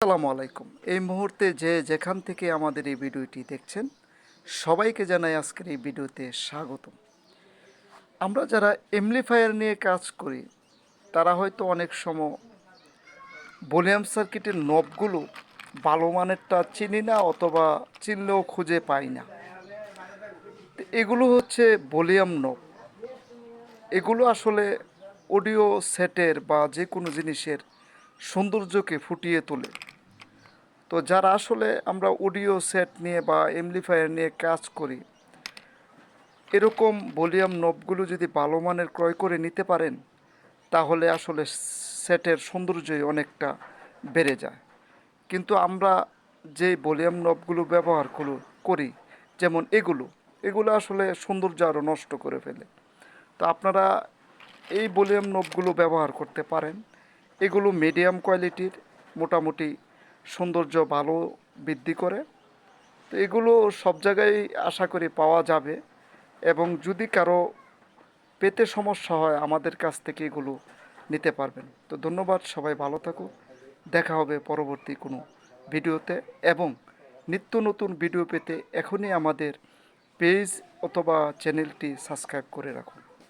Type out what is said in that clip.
আসসালামু আলাইকুম। এই মুহূর্তে যে যেখান থেকে আমাদের এই ভিডিওটি দেখছেন, সবাইকে জানাই আজকের এই ভিডিওতে স্বাগতম। আমরা যারা এমপ্লিফায়ার নিয়ে কাজ করি, তারা হয়তো অনেক সময় ভলিউম সার্কিটের নবগুলো ভালো মানেরটা চিনি না, অথবা চিনলেও খুঁজে পাই না। তো এগুলো হচ্ছে ভলিউম নব। এগুলো আসলে অডিও সেটের বা যে কোনো জিনিসের সৌন্দর্যকে ফুটিয়ে তোলে। তো যারা আসলে আমরা অডিও সেট নিয়ে বা এমপ্লিফায়ার নিয়ে কাজ করি, এরকম ভলিউম নবগুলো যদি ভালো মানের ক্রয় করে নিতে পারেন, তাহলে আসলে সেটের সৌন্দর্যই অনেকটা বেড়ে যায়। কিন্তু আমরা যে ভলিউম নবগুলো ব্যবহার করি, যেমন এগুলো আসলে সৌন্দর্য আরও নষ্ট করে ফেলে। তো আপনারা এই ভলিউম নবগুলো ব্যবহার করতে পারেন। এগুলো মিডিয়াম কোয়ালিটির, মোটামুটি সৌন্দর্য ভালো বৃদ্ধি করে। তো এগুলো সব জায়গায় আশা করি পাওয়া যাবে, এবং যদি কারো পেতে সমস্যা হয় আমাদের কাছ থেকে এগুলো নিতে পারবেন। তো ধন্যবাদ, সবাই ভালো থাকুন। দেখা হবে পরবর্তী কোনো ভিডিওতে, এবং নিত্য নতুন ভিডিও পেতে এখনই আমাদের পেজ অথবা চ্যানেলটি সাবস্ক্রাইব করে রাখুন।